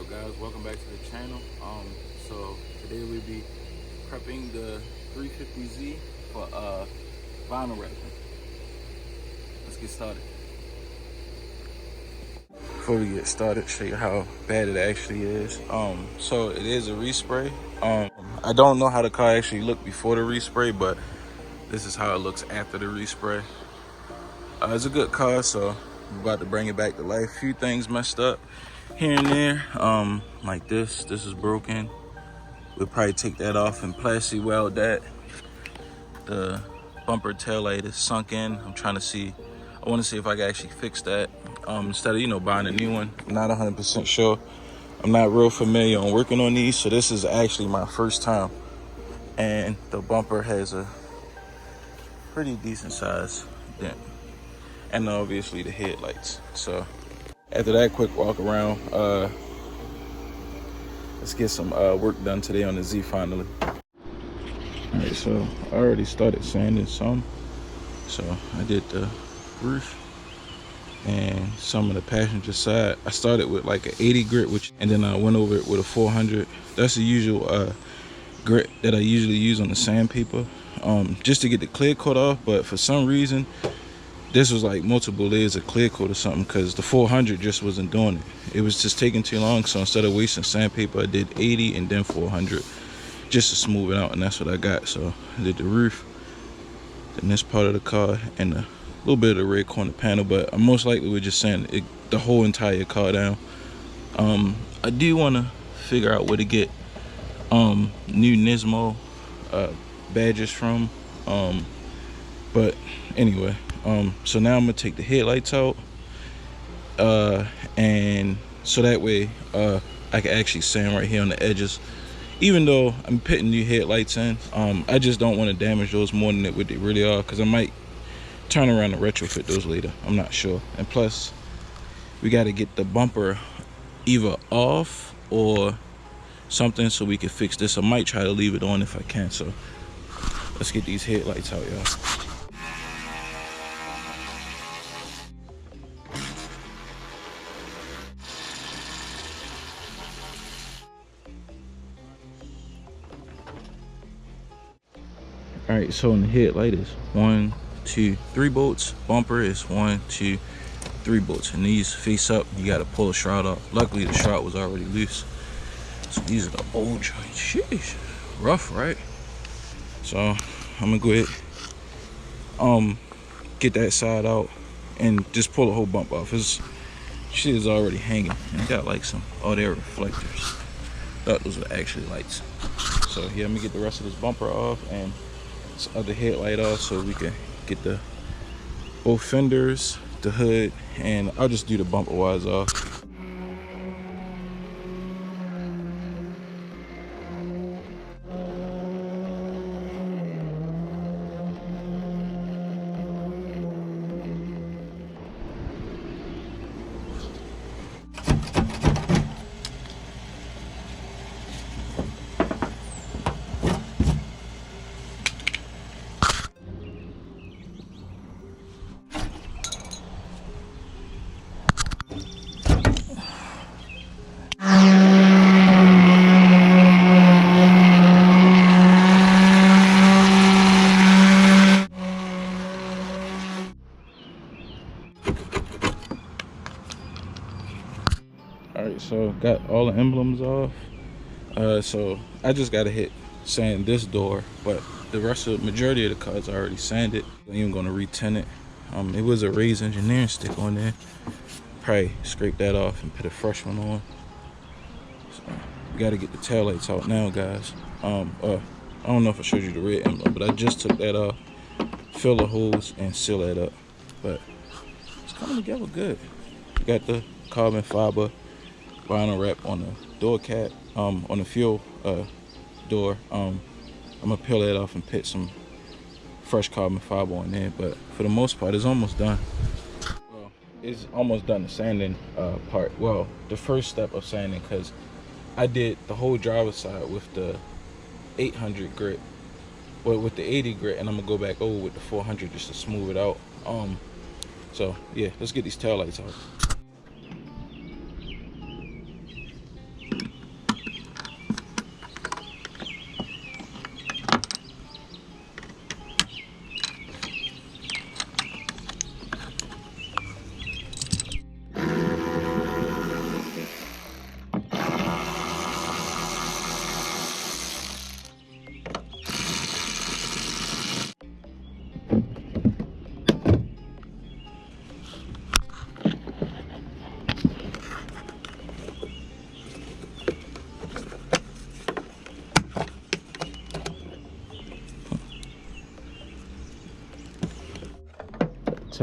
up, guys? Welcome back to the channel. So today we'll be prepping the 350Z for vinyl wrapping. Let's get started. Before we get started, show you how bad it actually is. So it is a respray. I don't know how the car actually looked before the respray, but this is how it looks after the respray. It's a good car, so I'm about to bring it back to life. A few things messed up here and there, like this is broken. We'll probably take that off and plastic weld that. The bumper tail light is sunk in. I want to see if I can actually fix that instead of buying a new one. I'm not 100% sure. I'm not real familiar on working on these, so this is actually my first time. And the bumper has a pretty decent size dent, and obviously the headlights. So after that quick walk around, let's get some work done today on the Z finally. All right, so I already started sanding some. So I did the roof and some of the passenger side. I started with like an 80 grit, and then I went over it with a 400. That's the usual grit that I usually use on the sandpaper, just to get the clear coat off. But for some reason, this was like multiple layers of clear coat or something, because the 400 just wasn't doing it. It was just taking too long. So instead of wasting sandpaper, I did 80 and then 400 just to smooth it out, and that's what I got. So I did the roof, then this part of the car, and a little bit of the red corner panel, but I most likely would just sand the whole entire car down. I do want to figure out where to get new Nismo badges from, but anyway. So now I'm gonna take the headlights out, and so that way I can actually sand right here on the edges. Even though I'm putting new headlights in, I just don't want to damage those more than what they really are, because I might turn around and retrofit those later. I'm not sure. And plus, we got to get the bumper either off or something so we can fix this. I might try to leave it on if I can. So let's get these headlights out, y'all. All right, so in the headlight is 1, 2, 3 bolts. Bumper is 1, 2, 3 bolts, and these face up. You got to pull the shroud up. Luckily, the shroud was already loose. So these are the old joints. Sheesh, rough, right? So I'm gonna go ahead, get that side out and just pull the whole bump off. This shit is already hanging, and it got like some they're reflectors. Thought those were actually lights. So yeah, I'm gonna get the rest of this bumper off and this other headlight off, so we can get the both fenders, the hood, and I'll just do the bumper wires off. Alright, so got all the emblems off. So I just gotta hit sand this door, but the majority of the car's already sanded. I'm even gonna retint it. It was a raised engineering stick on there. Probably scrape that off and put a fresh one on. So we gotta get the taillights out now, guys. I don't know if I showed you the red emblem, but I just took that off, fill the holes, and seal that up. But it's coming together good. We got the carbon fiber vinyl wrap on the door cap, on the fuel door. I'm gonna peel that off and put some fresh carbon fiber on there, but for the most part it's almost done. Well, it's almost done the sanding part. Well, the first step of sanding, because I did the whole driver's side with the 800 grit, well, with the 80 grit, and I'm gonna go back over with the 400 just to smooth it out. So yeah, let's get these taillights out.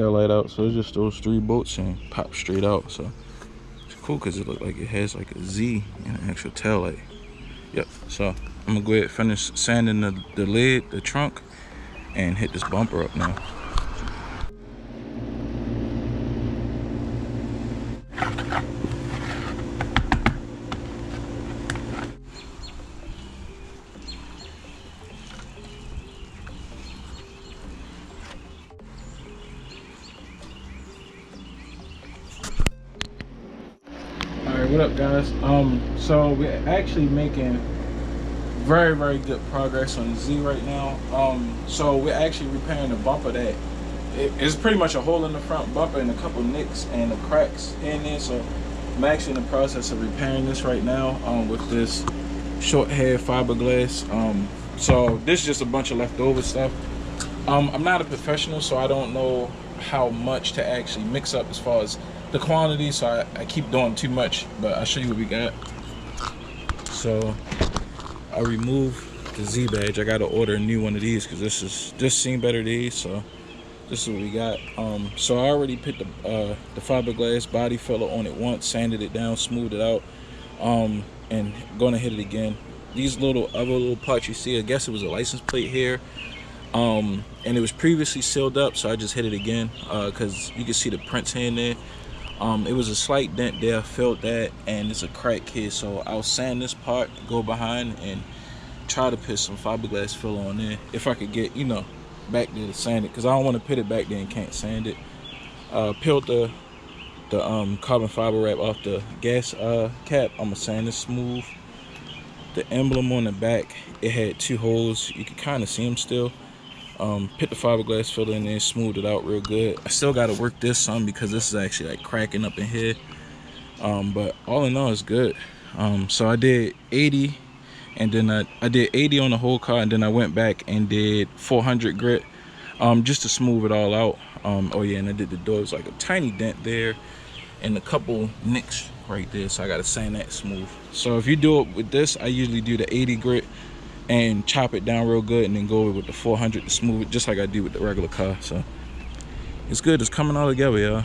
tail light out, so it's just those 3 bolts and pop straight out. So it's cool because it look like it has like a Z and an actual tail light. Yep. So I'm gonna go ahead and finish sanding the lid, the trunk, and hit this bumper up now. What up, guys? So we're actually making very good progress on the Z right now. So we're actually repairing the bumper that it's pretty much a hole in the front bumper and a couple nicks and the cracks in there. So I'm actually in the process of repairing this right now with this short hair fiberglass. So this is just a bunch of leftover stuff. I'm not a professional, so I don't know how much to actually mix up as far as the quantity, so I keep doing too much, but I'll show you what we got. So I removed the Z badge. I gotta order a new one of these because this seemed better to these, so this is what we got. So I already put the fiberglass body filler on it once, sanded it down, smoothed it out, and gonna hit it again. These other little parts you see, I guess it was a license plate here, and it was previously sealed up, so I just hit it again because you can see the prints here and there. It was a slight dent there, I felt that, and it's a crack here, so I'll sand this part, go behind, and try to put some fiberglass filler on there if I could get, you know, back there to sand it, because I don't want to put it back there and can't sand it. Peeled the carbon fiber wrap off the gas cap. I'm gonna sand it smooth. The emblem on the back, it had 2 holes, you can kind of see them still. Put the fiberglass filler in there, smoothed it out real good. I still got to work this some because this is actually like cracking up in here. But all in all, it's good. So I did 80, and then I did 80 on the whole car, and then I went back and did 400 grit, just to smooth it all out. Oh yeah, and I did the door. It was like a tiny dent there, and a couple nicks right there. So I got to sand that smooth. So if you do it with this, I usually do the 80 grit and chop it down real good, and then go over with the 400 to smooth it, just like I do with the regular car. So it's good. It's coming all together, y'all.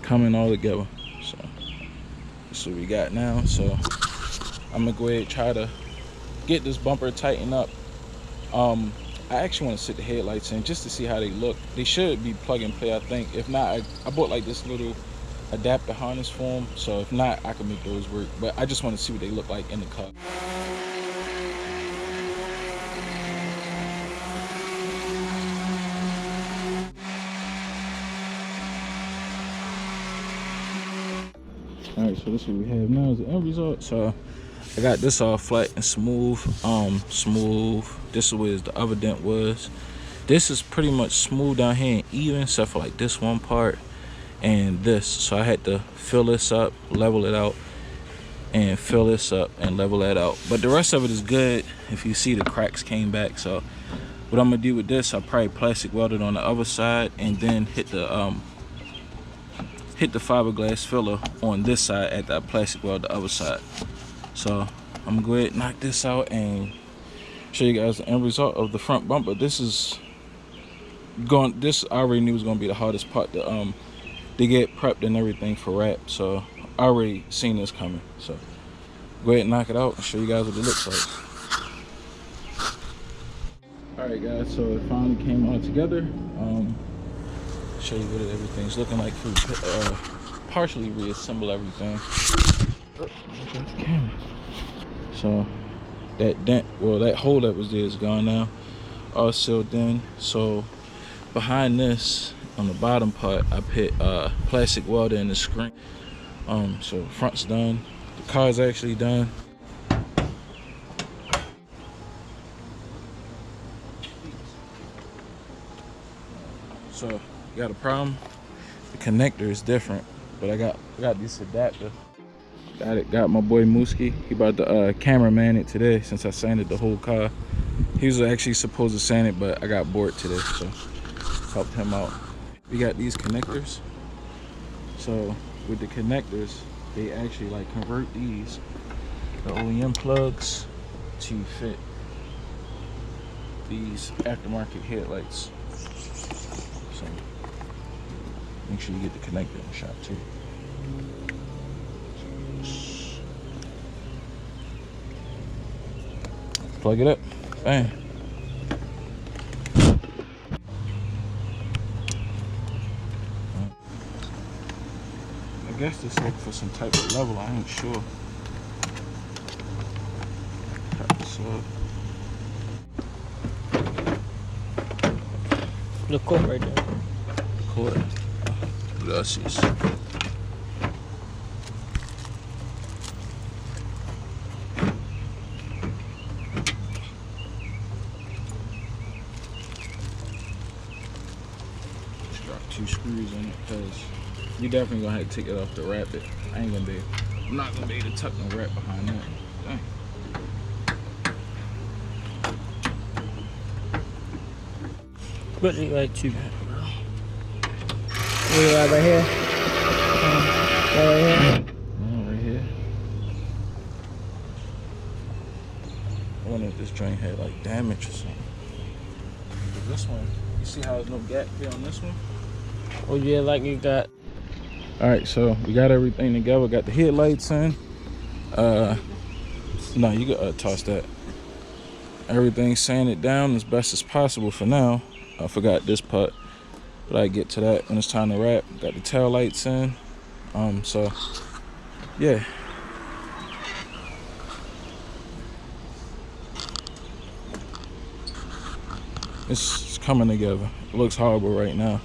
Coming all together. So that's what we got now. So I'm gonna go ahead and try to get this bumper tightened up. I actually want to sit the headlights in just to see how they look. They should be plug and play, I think. If not, I bought like this little adapter harness for them, so if not, I can make those work, but I just want to see what they look like in the car. All right, so this is what we have now is the end result. So I got this all flat and smooth. This is where the other dent was. This is pretty much smooth down here and even, except for like this one part and this. So I had to fill this up, level it out, and fill this up and level that out. But the rest of it is good. If you see, the cracks came back. So what I'm gonna do with this, I'll probably plastic weld it on the other side and then hit the fiberglass filler on this side at the plastic weld the other side. So I'm gonna go ahead and knock this out and show you guys the end result of the front bumper. This I already knew was gonna be the hardest part to get prepped and everything for wrap, so I already seen this coming. So go ahead and knock it out and show you guys what it looks like. All right, guys, so it finally came all together. Show you what everything's looking like for partially reassemble everything. So that dent, well, that hole that was there is gone now, all sealed in. So behind this, on the bottom part, I put plastic welder in the screen. So front's done, the car's actually done. So you got a problem, the connector is different, but I got this adapter. Got my boy Mooski. He about to cameraman it today since I sanded the whole car. He was actually supposed to sand it, but I got bored today, so helped him out. We got these connectors. So with the connectors, they actually like convert these, the OEM plugs, to fit these aftermarket headlights So make sure you get the connector in the shop too. Plug it up. Bang. I guess this looks for some type of level. I ain't sure. Cut this up. The cord right there. The cord. Gracias. Two screws in it because you definitely gonna have to take it off to wrap it. I'm not gonna be able to tuck no wrap behind that. Dang. What do you like to? We right here. Right here. Right here. I wonder if this joint had like damage or something. But this one, you see how there's no gap here on this one? Oh yeah, like you got. All right, so we got everything together. Got the headlights in. No, you gotta toss that. Everything sanded down as best as possible for now. I forgot this part, but I get to that when it's time to wrap. Got the tail lights in. So yeah. It's coming together. It looks horrible right now.